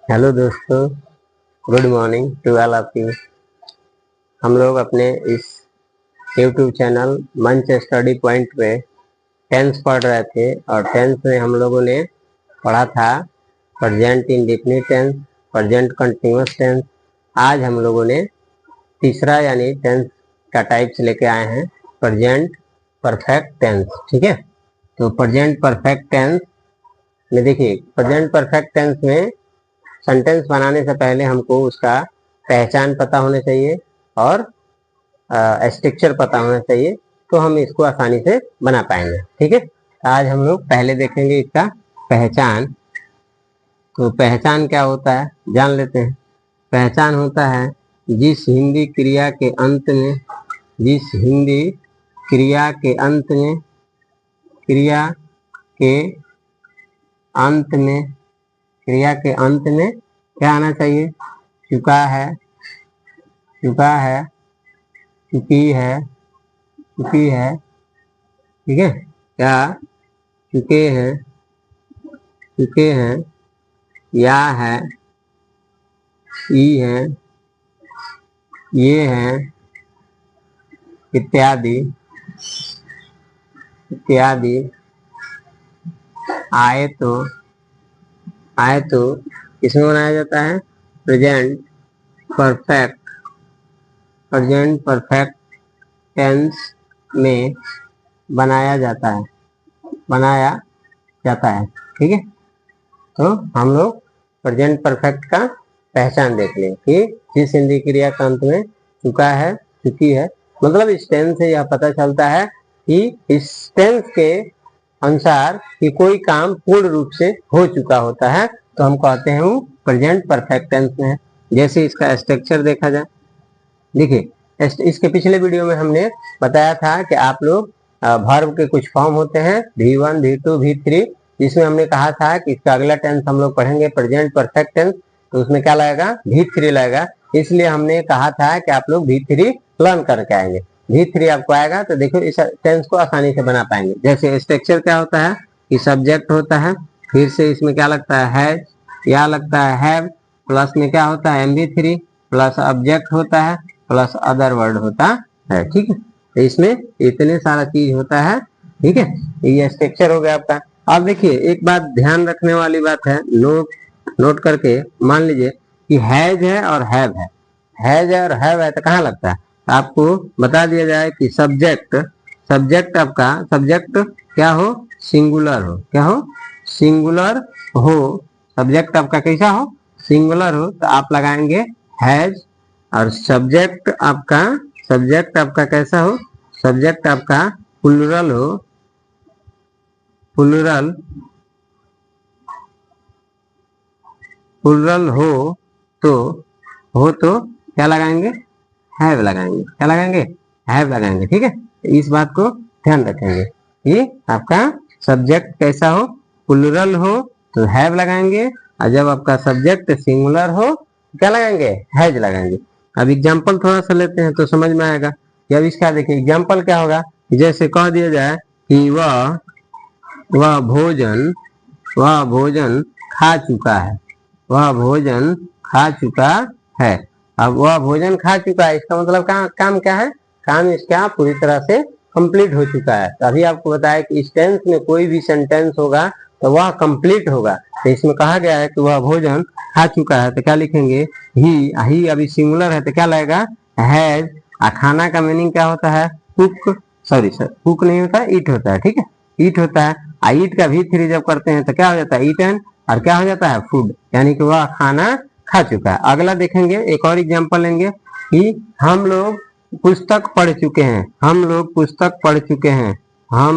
Hello दोस्तों, good morning to all of you. हम लोग अपने इस YouTube channel Manch study point पे टेंस पढ़ रहे थे और टेंस में हम लोगों ने पढ़ा था present indefinite tense, present continuous tense. आज हम लोगों ने तीसरा यानी टेंस का टाइप्स लेके आए हैं, प्रेजेंट परफेक्ट टेंस। ठीक है, तो प्रेजेंट परफेक्ट टेंस में देखिए, प्रेजेंट परफेक्ट टेंस में सेंटेंस बनाने से पहले हमको उसका पहचान पता होना चाहिए और स्ट्रक्चर पता होना चाहिए, तो हम इसको आसानी से बना पाएंगे। ठीक है, आज हम लोग पहले देखेंगे इसका पहचान। तो पहचान क्या होता है जान लेते हैं। पहचान होता है जिस हिंदी क्रिया के अंत में क्रिया के अंत में क्या आना चाहिए? चुका है, चुकी है। ठीक है, या चुके हैं, या है, ई है, ये है, इत्यादि। आए तो इसमें बनाया जाता है प्रेजेंट परफेक्ट टेंस में बनाया जाता है। ठीक है, तो हम लोग प्रेजेंट परफेक्ट का पहचान देख लें कि जिस हिंदी क्रिया का अंत में चुका है, चुकी है, मतलब इस टेंस से यह पता चलता है कि इस टेंस के अनुसार कि कोई काम पूर्ण रूप से हो चुका होता है, तो हम कहते हैं वो प्रेजेंट परफेक्ट टेंस में है। जैसे इसका स्ट्रक्चर देखा जाए, देखिए इसके पिछले वीडियो में हमने बताया था कि आप लोग वर्ब के कुछ फॉर्म होते हैं V1, V2, V3, जिसमें हमने कहा था कि इसका अगला टेंस हम लोग पढ़ेंगे प्रेजेंट परफेक्ट टेंस, तो उसमें क्या लगेगा? V3 लगेगा। इसलिए हमने कहा था कि आप लोग V3 लर्न करके आएंगे। V3 आपको आएगा तो देखो इस टेंस को आसानी से बना पाएंगे। जैसे स्ट्रक्चर क्या होता है कि सब्जेक्ट होता है, फिर से इसमें क्या लगता है? हैज, या लगता है हैव, प्लस में क्या होता है? MV3, प्लस ऑब्जेक्ट होता है, प्लस अदर वर्ड होता है। ठीक है, तो इसमें इतने सारा चीज होता है। ठीक है, ये स्ट्रक्चर हो गया आपका। अब देखिए एक बात ध्यान रखने वाली बात है, नोट करके मान लीजिए कि हैज है और हैव है। तो कहाँ लगता है? आपको बता दिया जाए कि सब्जेक्ट आपका क्या हो? सिंगुलर हो। क्या हो? सिंगुलर हो। सब्जेक्ट आपका कैसा हो? सिंगुलर हो, तो आप लगाएंगे हैज। और सब्जेक्ट आपका कैसा हो? सब्जेक्ट आपका प्लुरल हो तो क्या लगाएंगे? हैव लगाएंगे। क्या लगाएंगे? हैव लगाएंगे। ठीक है, इस बात को ध्यान रखेंगे कि आपका सब्जेक्ट कैसा हो? प्लुरल हो तो हैव लगाएंगे, और जब आपका सब्जेक्ट सिंगुलर हो क्या लगाएंगे? हैज लगाएंगे। अब एग्जाम्पल थोड़ा सा लेते हैं तो समझ में आएगा कि अब इसका देखिए एग्जाम्पल क्या होगा। जैसे कह दिया जाए कि वह भोजन खा चुका है। अब वह भोजन खा चुका है, इसका मतलब काम क्या है? काम इसका पूरी तरह से कंप्लीट हो चुका है। तो अभी आपको बताया कि इस टेंस में कोई भी सेंटेंस होगा तो वह कंप्लीट होगा। तो इसमें कहा गया है कि वह भोजन खा चुका है, तो क्या लिखेंगे? ही अभी सिंगुलर है तो क्या लगेगा? हैज। खाना का मीनिंग क्या होता है? कुक नहीं होता, ईट होता है। ठीक है, ईट होता है। ईट का V3 जब करते हैं तो क्या हो जाता है? ईटन। और क्या हो जाता है? फूड, यानी कि वह खाना खा चुका है। अगला देखेंगे, एक और एग्जांपल लेंगे कि हम लोग पुस्तक पढ़ चुके हैं। हम लोग पुस्तक पढ़ चुके हैं। ठीक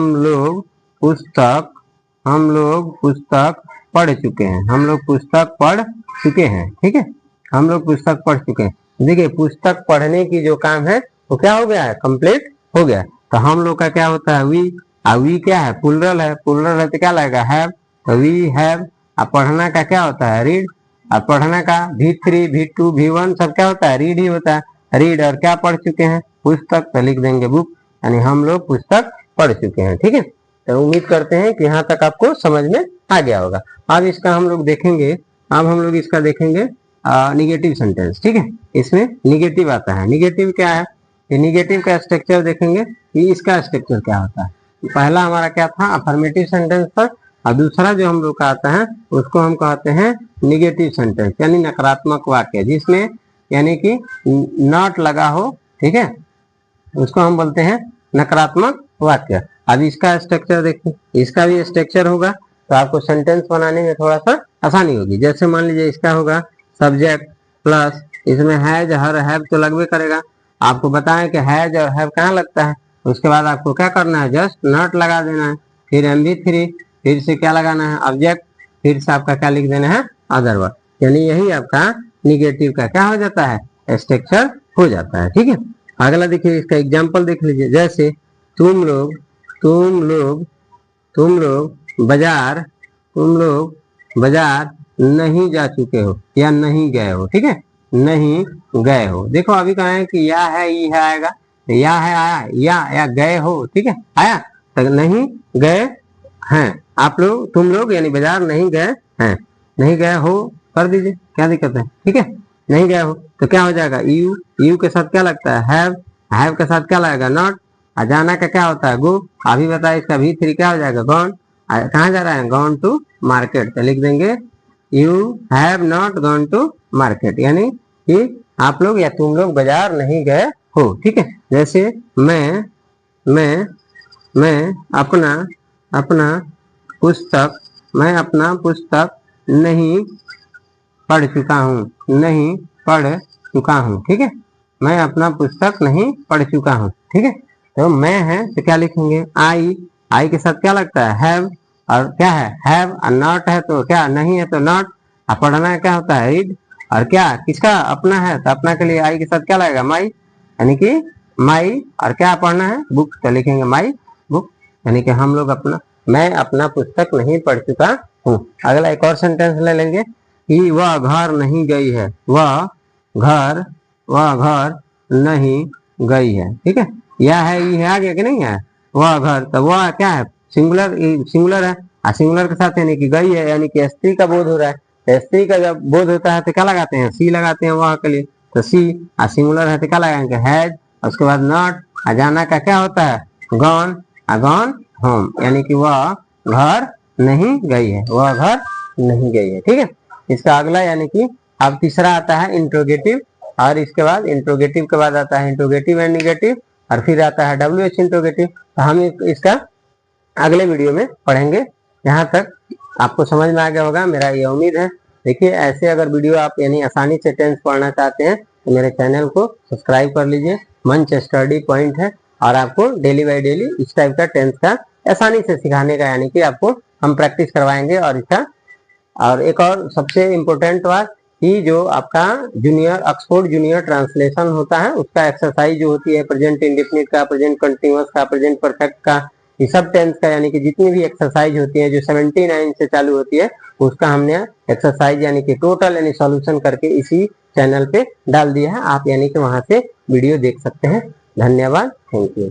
है, हम लोग पुस्तक पढ़ चुके हैं। देखिए पुस्तक पढ़ने की जो काम है वो क्या हो गया है? कंप्लीट हो गया। तो हम लोग का क्या होता है? वी क्या है? प्लुरल है तो क्या लगेगा? हैव। तो वी हैव। पढ़ना का क्या होता है? रीड। और पढ़ना का V3, V2, V1 सब क्या होता है? रीड ही होता है। रीड और क्या पढ़ चुके हैं? पुस्तक, तो लिख देंगे बुक, यानी हम लोग पुस्तक पढ़ चुके हैं। ठीक है, तो उम्मीद करते हैं कि यहाँ तक आपको समझ में आ गया होगा। अब इसका हम लोग देखेंगे अब हम लोग इसका देखेंगे निगेटिव सेंटेंस। ठीक है, इसमें निगेटिव आता है। निगेटिव क्या है, ये निगेटिव का स्ट्रक्चर देखेंगे कि इसका स्ट्रक्चर क्या होता है। पहला हमारा क्या था, अफर्मेटिव सेंटेंस था, और दूसरा जो हम लोग का आता है उसको हम कहते हैं निगेटिव सेंटेंस, यानी नकारात्मक वाक्य जिसमें यानी कि नॉट लगा हो। ठीक है, उसको हम बोलते हैं नकारात्मक वाक्य। अब इसका स्ट्रक्चर देखिए, इसका भी स्ट्रक्चर होगा तो आपको सेंटेंस बनाने में थोड़ा सा आसानी होगी। जैसे मान लीजिए इसका होगा सब्जेक्ट प्लस इसमें हैज हर हैव तो लगभग करेगा। आपको बताएं कि हैज और हैव कहाँ लगता है, उसके बाद आपको क्या करना है, जस्ट नॉट लगा देना है, फिर MB3, फिर से क्या लगाना है, ऑब्जेक्ट, फिर से आपका क्या लिख देना है, अदर वर्ड। यानी यही आपका निगेटिव का क्या हो जाता है, स्ट्रक्चर हो जाता है। ठीक है, अगला देखिए, इसका एग्जाम्पल देख लीजिए। जैसे तुम लोग बाजार नहीं जा चुके हो या नहीं गए हो। ठीक है, नहीं गए हो। देखो अभी कहा है कि या है, ई है आएगा, या है आया, या गए हो। ठीक है, आया तो नहीं गए हैं आप लोग, तुम लोग यानी बाजार नहीं गए हैं, नहीं गए हो कर दीजिए, क्या दिक्कत है। ठीक है, नहीं गए हो तो क्या हो जाएगा, यू के साथ क्या लगता है, हैव के साथ क्या लगेगा, नॉट। जाना का क्या होता है, गो। अभी बताए इसका V3 क्या हो जाएगा, गॉन। कहाँ जा रहा है, गॉन टू मार्केट, तो लिख देंगे you have not gone to market, यानी कि आप लोग या तुम लोग बाजार नहीं गए हो। ठीक है, जैसे मैं अपना पुस्तक नहीं पढ़ चुका हूँ। ठीक है, मैं अपना पुस्तक नहीं पढ़ चुका हूँ। ठीक है, तो मैं है तो क्या लिखेंगे, आई के साथ क्या लगता है, हैव, और क्या है, हैव, और नॉट है तो क्या, नहीं है तो नॉट। और पढ़ना क्या होता है, रीड, और क्या किसका, अपना है तो अपना के लिए आई के साथ क्या लगेगा, माई, यानी कि माई, और क्या पढ़ना है, बुक, तो लिखेंगे माई बुक, यानी कि हम लोग मैं अपना पुस्तक नहीं पढ़ चुका हूँ। अगला एक और सेंटेंस ले लेंगे कि वह घर नहीं गई है, वह घर नहीं गई है। ठीक है, या है, ये है आगे कि नहीं है, वह घर, तो वह क्या है, सिंगुलर है, और सिंगुलर के साथ यानी कि गई है, यानी कि स्त्री का बोध हो रहा है। तो स्त्री का जब बोध होता है तो क्या लगाते हैं, सी लगाते हैं वह के लिए, तो सी, और सिंगुलर है तो क्या लगाएंगे, हैज, उसके बाद नॉट। जाना का क्या होता है, गॉन, गॉन होम, यानी कि वह घर नहीं गई है, वह घर नहीं गई है। ठीक है, इसका अगला यानी कि अब तीसरा आता है इंट्रोगेटिव, और इसके बाद इंट्रोगेटिव के बाद आता है इंट्रोगेटिव एंड निगेटिव, और फिर आता है WH इंट्रोगेटिव। तो हम इसका अगले वीडियो में पढ़ेंगे। यहाँ तक आपको समझ में आ गया होगा, मेरा ये उम्मीद है। देखिए ऐसे अगर वीडियो आप यानी आसानी से टेंस पढ़ना चाहते हैं तो मेरे चैनल को सब्सक्राइब कर लीजिए। मंच स्टडी पॉइंट है, और आपको डेली बाय डेली इस टाइप का टेंस का आसानी से सिखाने का, यानी कि आपको हम प्रैक्टिस करवाएंगे। और इसका और एक और सबसे इम्पोर्टेंट बात कि जो आपका ऑक्सफोर्ड जूनियर ट्रांसलेशन होता है, उसका एक्सरसाइज जो होती है प्रेजेंट इंडेफिनिट का, प्रेजेंट कंटिन्यूअस का, प्रेजेंट परफेक्ट का, ये सब टेंस का, यानी कि जितनी भी एक्सरसाइज होती है जो 79 से चालू होती है, उसका हमने एक्सरसाइज यानी कि टोटल यानी सॉल्यूशन करके इसी चैनल पे डाल दिया है। आप यानी कि वहां से वीडियो देख सकते हैं। धन्यवाद, थैंक यू।